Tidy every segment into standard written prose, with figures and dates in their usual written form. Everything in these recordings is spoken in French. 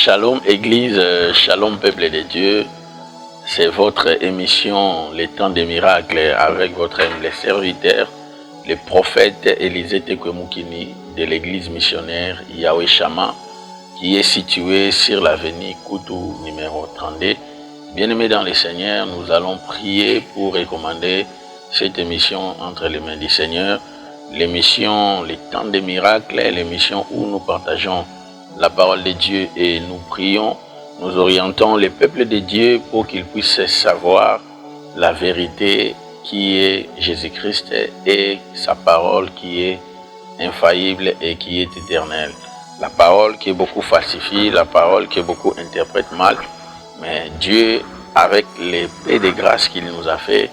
Shalom Église, Shalom Peuple de Dieu, c'est votre émission Les Temps des Miracles avec votre humble serviteur, le prophète Élisée Tekwemukini de l'église missionnaire Yahweh Shama qui est située sur l'avenue Koutou numéro 32. Bien-aimés dans le Seigneur, nous allons prier pour recommander cette émission entre les mains du Seigneur, l'émission Les Temps des Miracles, l'émission où nous partageons la parole de Dieu et nous prions, nous orientons le peuple de Dieu pour qu'il puisse savoir la vérité qui est Jésus-Christ et sa parole qui est infaillible et qui est éternelle. La parole qui est beaucoup falsifiée, la parole qui est beaucoup interprète mal, mais Dieu, avec l'épée de grâce qu'il nous a fait,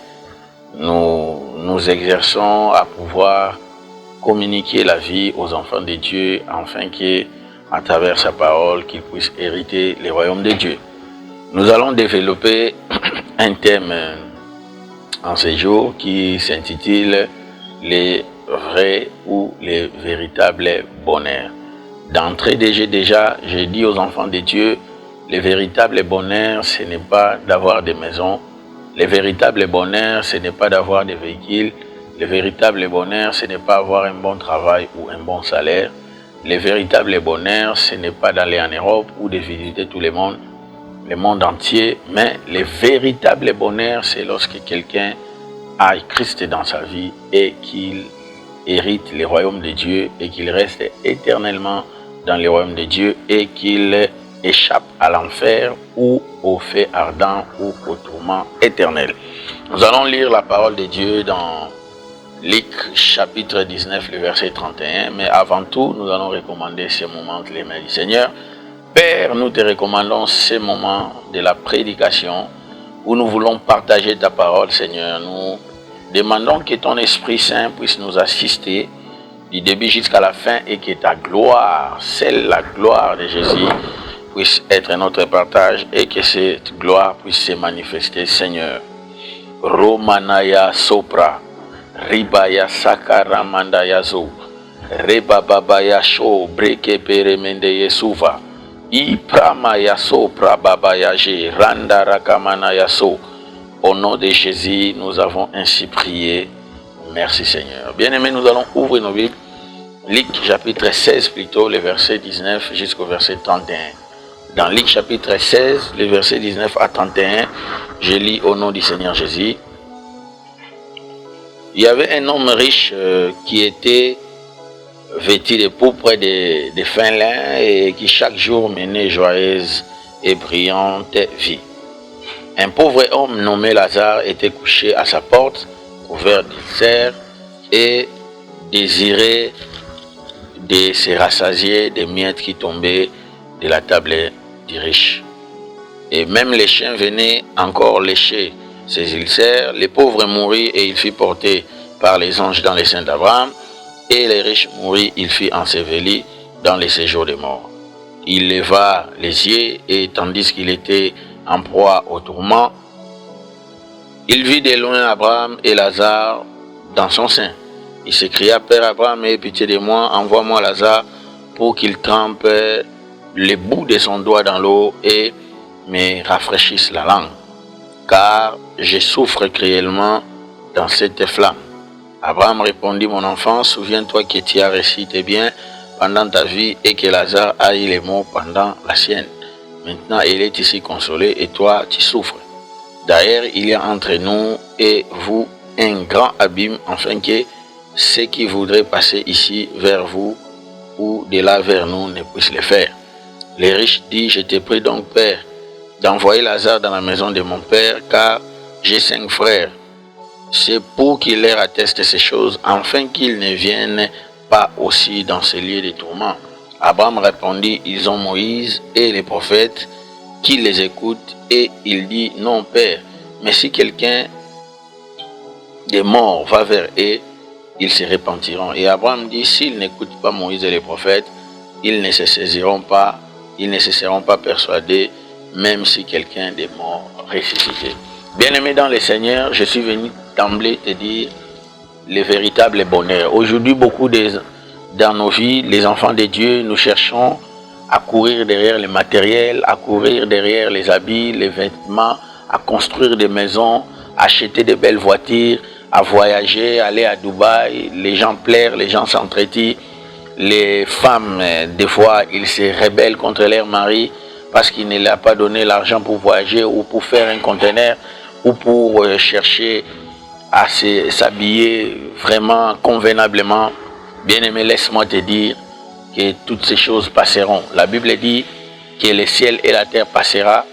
nous exerçons à pouvoir communiquer la vie aux enfants de Dieu afin qu'à travers sa parole, qu'ils puissent hériter le royaume de Dieu. Nous allons développer un thème en ce jour qui s'intitule les vrais ou les véritables bonheurs. D'entrée déjà, j'ai dit aux enfants de Dieu, le véritable bonheur, ce n'est pas d'avoir des maisons. Le véritable bonheur, ce n'est pas d'avoir des véhicules. Le véritable bonheur, ce n'est pas avoir un bon travail ou un bon salaire. Le véritable bonheur, ce n'est pas d'aller en Europe ou de visiter tout le monde entier, mais le véritable bonheur, c'est lorsque quelqu'un a Christ dans sa vie et qu'il hérite le royaume de Dieu et qu'il reste éternellement dans le royaume de Dieu et qu'il échappe à l'enfer ou au feu ardent ou au tourment éternel. Nous allons lire la parole de Dieu dans Luc chapitre 19, le verset 31, mais avant tout, nous allons recommander ce moment entre les mains du Seigneur. Père, nous te recommandons ce moment de la prédication où nous voulons partager ta parole, Seigneur. Nous demandons que ton Esprit Saint puisse nous assister du début jusqu'à la fin et que ta gloire, celle la gloire de Jésus, puisse être notre partage et que cette gloire puisse se manifester, Seigneur. Romanaya Sopra. Ribaya sakara manda yazo, reba baba yasho breke peremende yesuva, iprama yaso prababa yaje randa rakamana yaso. Au nom de Jésus, nous avons ainsi prié. Merci Seigneur. Bien-aimés, nous allons ouvrir nos Bibles. Luc chapitre 16 plutôt, le verset 19 jusqu'au verset 31. Dans Luc chapitre 16, le verset 19 à 31, je lis au nom du Seigneur Jésus. Il y avait un homme riche qui était vêtu de pourpre et de fin lin et qui chaque jour menait joyeuse et brillante vie. Un pauvre homme nommé Lazare était couché à sa porte, couvert d'ulcères et désirait de se rassasier des miettes qui tombaient de la table du riche. Et même les chiens venaient encore lécher ses ulcères. Les pauvres mourit et il fut porté par les anges dans les seins d'Abraham, et les riches mourit, il fut enseveli dans les séjours des morts. Il leva les yeux et tandis qu'il était en proie au tourment, il vit de loin Abraham et Lazare dans son sein. Il s'écria: Père Abraham, aie pitié de moi, envoie-moi Lazare pour qu'il trempe le bout de son doigt dans l'eau et me rafraîchisse la langue, car je souffre cruellement dans cette flamme. Abraham répondit: Mon enfant, souviens-toi que tu as réussi tes biens pendant ta vie et que Lazare a eu les maux pendant la sienne. Maintenant, il est ici consolé et toi, tu souffres. D'ailleurs, il y a entre nous et vous un grand abîme, afin que ceux qui voudraient passer ici vers vous ou de là vers nous ne puissent le faire. Les riches disent: Je te prie donc, Père, d'envoyer Lazare dans la maison de mon père, car j'ai 5 frères. C'est pour qu'il leur atteste ces choses, afin qu'ils ne viennent pas aussi dans ces lieux de tourment. Abraham répondit: Ils ont Moïse et les prophètes qui les écoutent. Et il dit: Non, Père, mais si quelqu'un des morts va vers eux, ils se repentiront. Et Abraham dit: S'ils n'écoutent pas Moïse et les prophètes, ils ne se seront pas persuadés, même si quelqu'un des morts ressuscité. Bien-aimé dans le Seigneur, je suis venu d'emblée te dire le véritable bonheur. Aujourd'hui, dans nos vies, les enfants de Dieu, nous cherchons à courir derrière les matériels, à courir derrière les habits, les vêtements, à construire des maisons, acheter de belles voitures, à voyager, aller à Dubaï. Les gens pleurent, les gens s'entretuent. Les femmes, des fois, ils se rebellent contre leur mari parce qu'il ne leur a pas donné l'argent pour voyager ou pour faire un conteneur ou pour chercher à s'habiller vraiment convenablement. Bien-aimé, laisse-moi te dire que toutes ces choses passeront. La Bible dit que le ciel et la terre passera,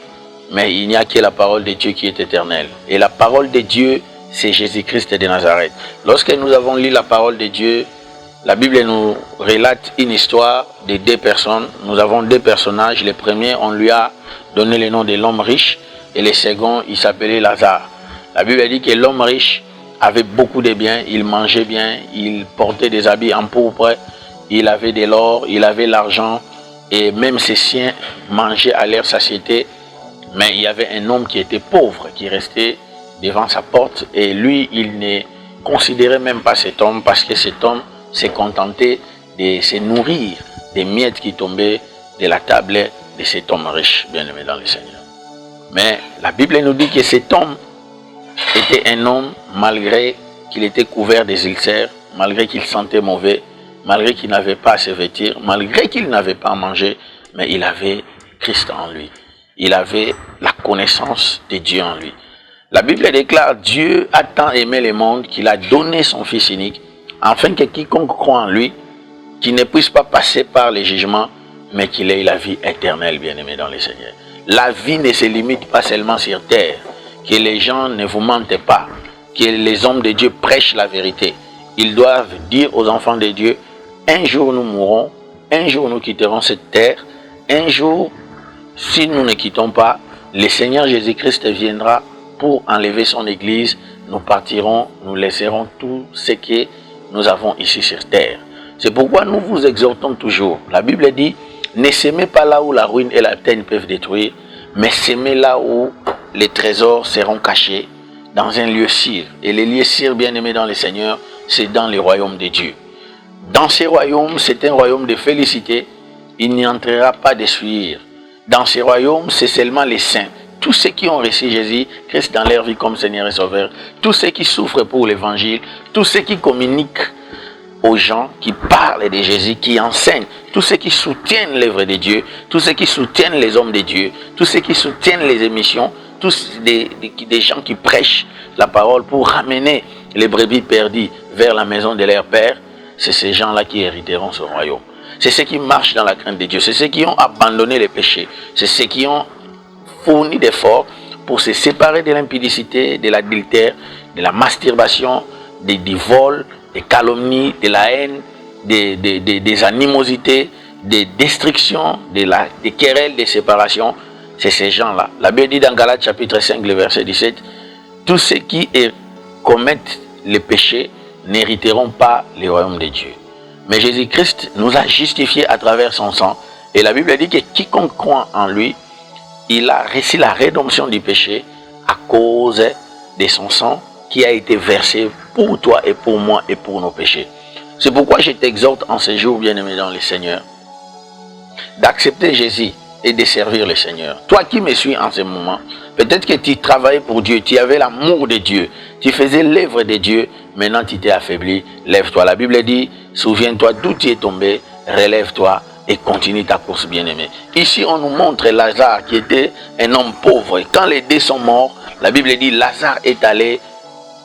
mais il n'y a que la parole de Dieu qui est éternelle. Et la parole de Dieu, c'est Jésus-Christ de Nazareth. Lorsque nous avons lu la parole de Dieu, la Bible nous relate une histoire de deux personnes. Nous avons deux personnages. Le premier, on lui a donné le nom de l'homme riche, et le second, il s'appelait Lazare. La Bible dit que l'homme riche avait beaucoup de biens, il mangeait bien, il portait des habits en pourpre, il avait de l'or, il avait l'argent, et même ses siens mangeaient à leur satiété. Mais il y avait un homme qui était pauvre, qui restait devant sa porte, et lui, il ne considérait même pas cet homme, parce que cet homme s'est contenté de se nourrir des miettes qui tombaient de la table de cet homme riche, bien-aimé dans le Seigneur. Mais la Bible nous dit que cet homme était un homme, malgré qu'il était couvert des ulcères, malgré qu'il sentait mauvais, malgré qu'il n'avait pas à se vêtir, malgré qu'il n'avait pas à manger, mais il avait Christ en lui. Il avait la connaissance de Dieu en lui. La Bible déclare: Dieu a tant aimé le monde qu'il a donné son Fils unique, afin que quiconque croit en lui, qu'il ne puisse pas passer par les jugements, mais qu'il ait la vie éternelle, bien-aimé dans le Seigneur. La vie ne se limite pas seulement sur terre. Que les gens ne vous mentent pas, que les hommes de Dieu prêchent la vérité. Ils doivent dire aux enfants de Dieu: un jour nous mourrons, un jour nous quitterons cette terre, un jour, si nous ne quittons pas, le Seigneur Jésus-Christ viendra pour enlever son église. Nous partirons, nous laisserons tout ce que nous avons ici sur terre. C'est pourquoi nous vous exhortons toujours. La Bible dit: ne s'aimez pas là où la ruine et la teigne peuvent détruire, mais s'aimez là où les trésors seront cachés, dans un lieu sûr. Et les lieux sûrs, bien-aimés dans le Seigneur, c'est dans le royaume de Dieu. Dans ce royaume, c'est un royaume de félicité. Il n'y entrera pas de souillure. Dans ce royaume, c'est seulement les saints. Tous ceux qui ont reçu Jésus-Christ dans leur vie comme Seigneur et Sauveur, tous ceux qui souffrent pour l'évangile, tous ceux qui communiquent aux gens, qui parlent de Jésus, qui enseignent, tous ceux qui soutiennent l'œuvre de Dieu, tous ceux qui soutiennent les hommes de Dieu, tous ceux qui soutiennent les émissions, tous des gens qui prêchent la parole pour ramener les brebis perdues vers la maison de leur Père. C'est ces gens-là qui hériteront ce royaume. C'est ceux qui marchent dans la crainte de Dieu, c'est ceux qui ont abandonné les péchés, c'est ceux qui ont fourni d'efforts pour se séparer de l'impudicité, de l'adultère, de la masturbation, du vol, des calomnies, de la haine, des animosités, des destructions, des querelles, des séparations. C'est ces gens-là. La Bible dit dans Galates chapitre 5, le verset 17, tous ceux qui commettent les péchés n'hériteront pas le royaume de Dieu. Mais Jésus-Christ nous a justifiés à travers son sang. Et la Bible dit que quiconque croit en lui, il a reçu la rédemption du péché à cause de son sang qui a été versé pour toi et pour moi et pour nos péchés. C'est pourquoi je t'exhorte en ce jour, bien-aimé dans le Seigneur, d'accepter Jésus et de servir le Seigneur. Toi qui me suis en ce moment, peut-être que tu travaillais pour Dieu, tu avais l'amour de Dieu, tu faisais l'œuvre de Dieu, maintenant tu t'es affaibli, lève-toi. La Bible dit, souviens-toi d'où tu es tombé, relève-toi et continue ta course, bien-aimé. Ici, on nous montre Lazare qui était un homme pauvre. Et quand les deux sont morts, la Bible dit, Lazare est allé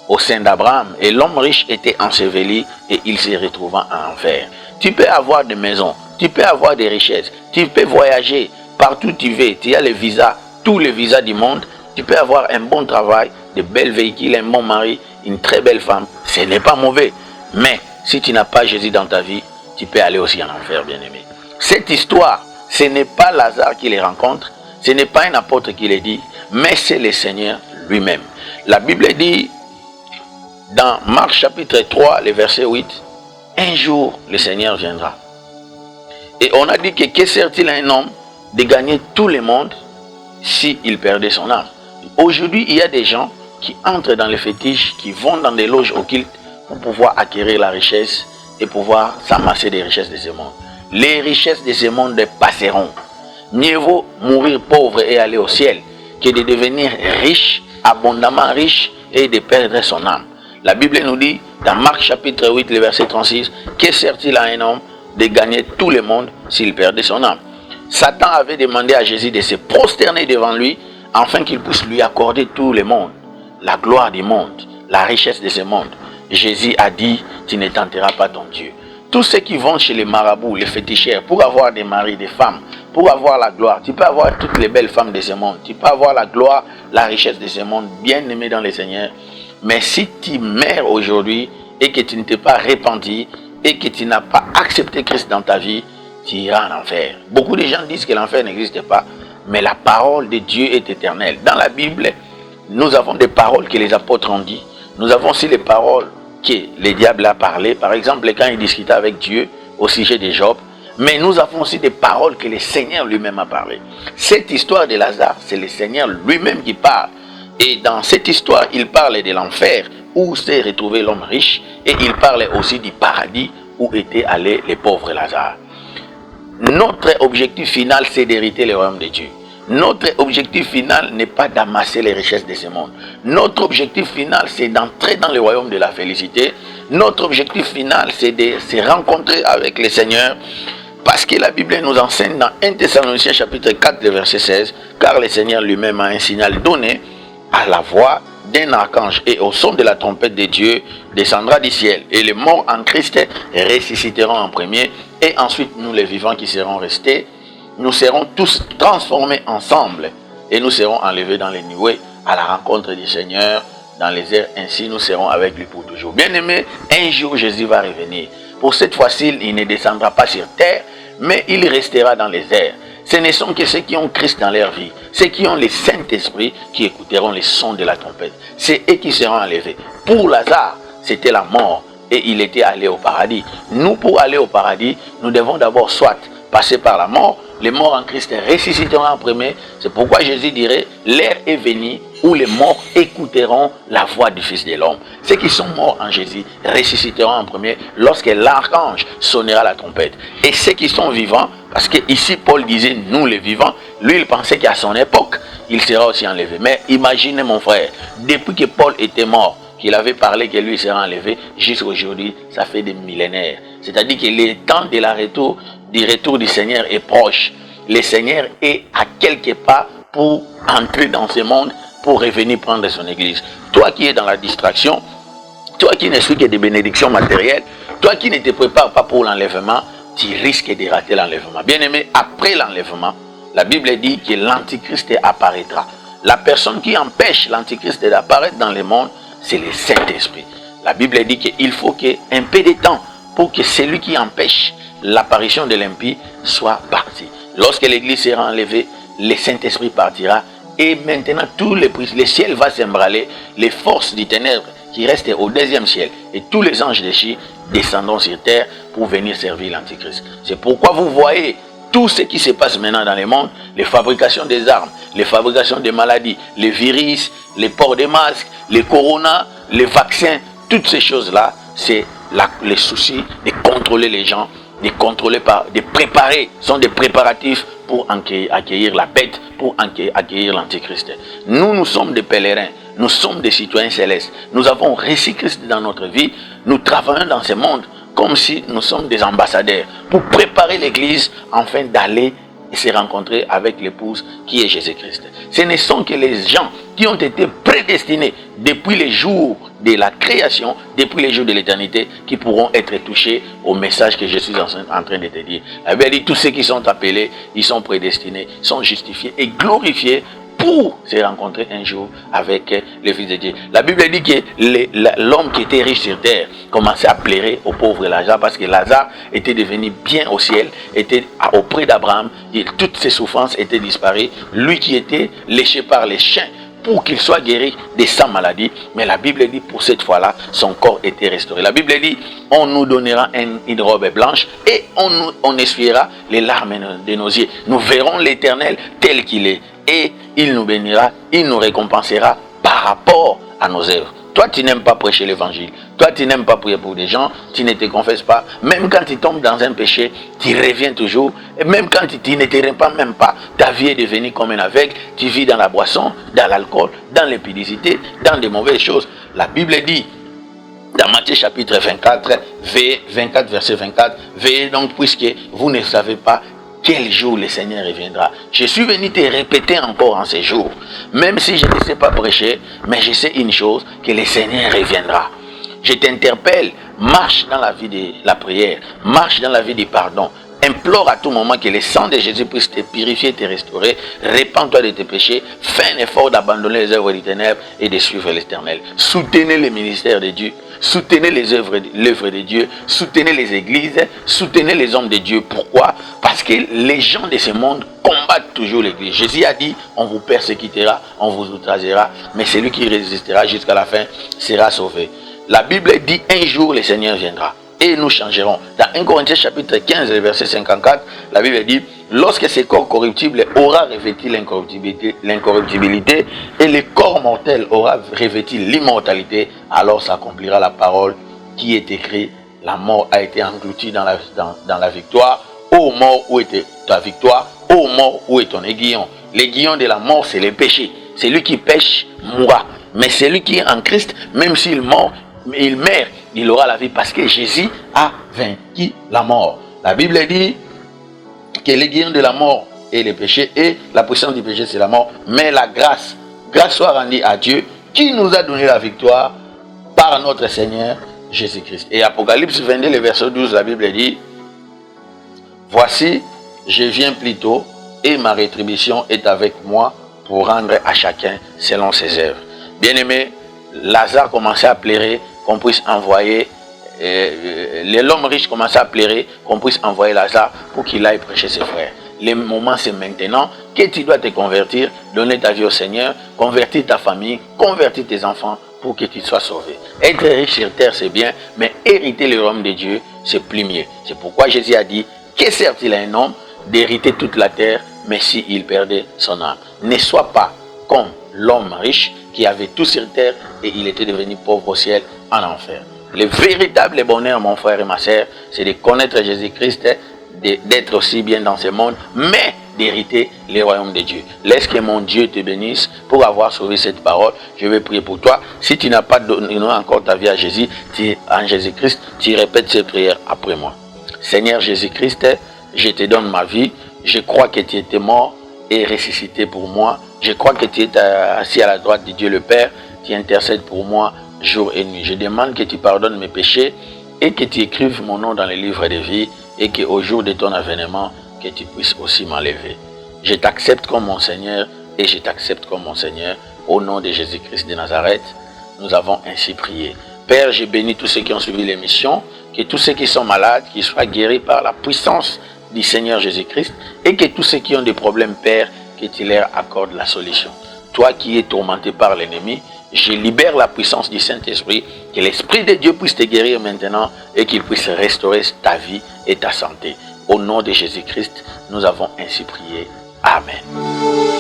au sein d'Abraham et l'homme riche était enseveli et il se retrouva en enfer. Tu peux avoir des maisons, tu peux avoir des richesses, tu peux voyager partout où tu veux, tu as les visas, tous les visas du monde, tu peux avoir un bon travail, de belles véhicules, un bon mari, une très belle femme, ce n'est pas mauvais. Mais si tu n'as pas Jésus dans ta vie, tu peux aller aussi en enfer, bien-aimé. Cette histoire, ce n'est pas Lazare qui les rencontre, ce n'est pas un apôtre qui les dit, mais c'est le Seigneur lui-même. La Bible dit dans Marc chapitre 3, le verset 8, un jour le Seigneur viendra. Et on a dit que sert-il à un homme de gagner tout le monde s'il perdait son âme? Aujourd'hui, il y a des gens qui entrent dans les fétiches, qui vont dans des loges occultes pour pouvoir acquérir la richesse et pouvoir s'amasser des richesses de ce monde. Les richesses de ce monde passeront. Mieux vaut mourir pauvre et aller au ciel que de devenir riche, abondamment riche et de perdre son âme. La Bible nous dit dans Marc chapitre 8, le verset 36, que sert-il à un homme de gagner tout le monde s'il perdait son âme? Satan avait demandé à Jésus de se prosterner devant lui afin qu'il puisse lui accorder tout le monde, la gloire du monde, la richesse de ce monde. Jésus a dit, tu ne tenteras pas ton Dieu. Tous ceux qui vont chez les marabouts, les féticheurs, pour avoir des maris, des femmes, pour avoir la gloire, tu peux avoir toutes les belles femmes de ce monde, tu peux avoir la gloire, la richesse de ce monde, bien aimé dans le Seigneur. Mais si tu meurs aujourd'hui et que tu ne t'es pas repenti et que tu n'as pas accepté Christ dans ta vie, tu iras en enfer. Beaucoup de gens disent que l'enfer n'existe pas, mais la parole de Dieu est éternelle. Dans la Bible, nous avons des paroles que les apôtres ont dit. Nous avons aussi les paroles que le diable a parlé. Par exemple, quand il discutait avec Dieu au sujet de Job. Mais nous avons aussi des paroles que le Seigneur lui-même a parlé. Cette histoire de Lazare, c'est le Seigneur lui-même qui parle. Et dans cette histoire, il parle de l'enfer où s'est retrouvé l'homme riche. Et il parle aussi du paradis où était allé le pauvre Lazare. Notre objectif final, c'est d'hériter le royaume de Dieu. Notre objectif final n'est pas d'amasser les richesses de ce monde. Notre objectif final, c'est d'entrer dans le royaume de la félicité. Notre objectif final, c'est de se rencontrer avec le Seigneur. Parce que la Bible nous enseigne dans 1 Thessaloniciens chapitre 4, verset 16, car le Seigneur lui-même a un signal donné à la voix d'un archange et au son de la trompette de Dieu descendra du ciel. Et les morts en Christ ressusciteront en premier. Et ensuite, nous les vivants qui serons restés, nous serons tous transformés ensemble. Et nous serons enlevés dans les nuées à la rencontre du Seigneur dans les airs. Ainsi, nous serons avec lui pour toujours. Bien aimé, un jour, Jésus va revenir. Pour cette fois-ci, il ne descendra pas sur terre, mais il restera dans les airs. Ce ne sont que ceux qui ont Christ dans leur vie, ceux qui ont le Saint-Esprit qui écouteront les sons de la trompette. C'est eux qui seront enlevés. Pour Lazare, c'était la mort et il était allé au paradis. Nous, pour aller au paradis, nous devons d'abord soit passer par la mort. Les morts en Christ ressusciteront en premier. C'est pourquoi Jésus dirait, l'heure est venue où les morts écouteront la voix du Fils de l'homme. Ceux qui sont morts en Jésus ressusciteront en premier lorsque l'archange sonnera la trompette. Et ceux qui sont vivants, parce que ici Paul disait nous les vivants, lui il pensait qu'à son époque, il sera aussi enlevé. Mais imaginez mon frère, depuis que Paul était mort, qu'il avait parlé que lui sera enlevé, jusqu'à aujourd'hui, ça fait des millénaires. C'est-à-dire que le temps de la retour du Seigneur est proche. Le Seigneur est à quelques pas pour entrer dans ce monde, pour revenir prendre son église. Toi qui es dans la distraction, toi qui ne suis que des bénédictions matérielles, toi qui ne te prépares pas pour l'enlèvement, tu risques de rater l'enlèvement. Bien aimé, après l'enlèvement, la Bible dit que l'Antichrist apparaîtra. La personne qui empêche l'Antichrist d'apparaître dans le monde, c'est le Saint-Esprit. La Bible dit qu'il faut un peu de temps pour que celui qui empêche l'apparition de l'impie soit parti. Lorsque l'église sera enlevée, le Saint-Esprit partira et maintenant tout le ciel va s'embraler, les forces du ténèbre qui restent au deuxième ciel et tous les anges déchus descendront sur terre pour venir servir l'Antichrist. C'est pourquoi vous voyez tout ce qui se passe maintenant dans le monde, les fabrications des armes, les fabrications des maladies, les virus, les ports de masques, les coronas, les vaccins, toutes ces choses-là, c'est les soucis de contrôler les gens, de préparer, sont des préparatifs pour accueillir la bête, pour accueillir l'Antichrist. Nous sommes des pèlerins, nous sommes des citoyens célestes. Nous avons reçu Christ dans notre vie, nous travaillons dans ce monde comme si nous sommes des ambassadeurs pour préparer l'église afin d'aller et se rencontrer avec l'épouse qui est Jésus-Christ. Ce ne sont que les gens qui ont été prédestinés depuis les jours de la création, depuis les jours de l'éternité, qui pourront être touchés au message que je suis en train de te dire. La Bible dit tous ceux qui sont appelés, ils sont prédestinés, sont justifiés et glorifiés pour se rencontrer un jour avec le Fils de Dieu. La Bible dit que l'homme qui était riche sur terre commençait à pleurer au pauvre Lazare parce que Lazare était devenu bien au ciel, était auprès d'Abraham et toutes ses souffrances étaient disparues. Lui qui était léché par les chiens pour qu'il soit guéri de sa maladie. Mais la Bible dit pour cette fois-là, son corps était restauré. La Bible dit, on nous donnera une robe blanche et on essuiera les larmes de nos yeux. Nous verrons l'Éternel tel qu'il est. Et il nous bénira, il nous récompensera par rapport à nos œuvres. Toi, tu n'aimes pas prêcher l'évangile. Toi, tu n'aimes pas prier pour des gens. Tu ne te confesses pas. Même quand tu tombes dans un péché, tu reviens toujours. Et même quand tu ne te répands même pas, ta vie est devenue comme un aveugle. Tu vis dans la boisson, dans l'alcool, dans l'impudicité, dans des mauvaises choses. La Bible dit, dans Matthieu chapitre 24, verset 24, veillez donc puisque vous ne savez pas quel jour le Seigneur reviendra. Je suis venu te répéter encore en ces jours, même si je ne sais pas prêcher, mais je sais une chose, que le Seigneur reviendra. Je t'interpelle, marche dans la vie de la prière, marche dans la vie du pardon. Implore à tout moment que le sang de Jésus puisse te purifier, te restaurer. Répands-toi de tes péchés. Fais un effort d'abandonner les œuvres des ténèbres et de suivre l'Éternel. Soutenez le ministère de Dieu. Soutenez l'œuvre de Dieu. Soutenez les églises. Soutenez les hommes de Dieu. Pourquoi? Parce que les gens de ce monde combattent toujours l'église. Jésus a dit, on vous persécutera, on vous outragera, mais celui qui résistera jusqu'à la fin sera sauvé. La Bible dit, un jour le Seigneur viendra. Et nous changerons. Dans 1 Corinthiens chapitre 15, verset 54, la Bible dit, lorsque ce corps corruptible aura revêti l'incorruptibilité et le corps mortel aura revêti l'immortalité, alors s'accomplira la parole qui est écrite, la mort a été engloutie dans la victoire. Ô mort, où était ta victoire? Ô mort, où est ton aiguillon? L'aiguillon de la mort, c'est le péché. Celui qui pêche mourra. Mais celui qui est en Christ, même s'il meurt, il aura la vie parce que Jésus a vaincu la mort. La Bible dit que l'aiguillon de la mort est le péché et la puissance du péché c'est la mort. Mais la grâce soit rendue à Dieu qui nous a donné la victoire par notre Seigneur Jésus-Christ. Et Apocalypse 22, le verset 12, la Bible dit, voici, je viens plus tôt et ma rétribution est avec moi pour rendre à chacun selon ses œuvres. Bien-aimé, Lazare commençait à pleurer qu'on puisse envoyer, l'homme riche commençait à pleurer qu'on puisse envoyer Lazare pour qu'il aille prêcher ses frères. Le moment c'est maintenant que tu dois te convertir, donner ta vie au Seigneur, convertir ta famille, convertir tes enfants pour que tu sois sauvé. Être riche sur terre c'est bien, mais hériter le royaume de Dieu c'est plus mieux. C'est pourquoi Jésus a dit, que sert-il à un homme d'hériter toute la terre, mais s'il perdait son âme? Ne sois pas comme l'homme riche qui avait tout sur terre et il était devenu pauvre au ciel, en enfer. Le véritable bonheur, mon frère et ma soeur, c'est de connaître Jésus-Christ, d'être aussi bien dans ce monde, mais d'hériter le royaume de Dieu. Laisse que mon Dieu te bénisse pour avoir sauvé cette parole. Je vais prier pour toi. Si tu n'as pas donné encore ta vie à Jésus, en Jésus-Christ, tu répètes ces prières après moi. Seigneur Jésus-Christ, je te donne ma vie. Je crois que tu étais mort et ressuscité pour moi. Je crois que tu es assis à la droite de Dieu le Père. Tu intercèdes pour moi jour et nuit. Je demande que tu pardonnes mes péchés et que tu écrives mon nom dans le livre de vie et qu'au jour de ton avènement, que tu puisses aussi m'enlever. Je t'accepte comme mon Seigneur et je t'accepte comme mon Seigneur. Au nom de Jésus-Christ de Nazareth, nous avons ainsi prié. Père, je bénis tous ceux qui ont suivi l'émission, que tous ceux qui sont malades, qu'ils soient guéris par la puissance du Seigneur Jésus-Christ et que tous ceux qui ont des problèmes, Père, que tu leur accordes la solution. Toi qui es tourmenté par l'ennemi, je libère la puissance du Saint-Esprit, que l'Esprit de Dieu puisse te guérir maintenant et qu'il puisse restaurer ta vie et ta santé. Au nom de Jésus-Christ, nous avons ainsi prié. Amen.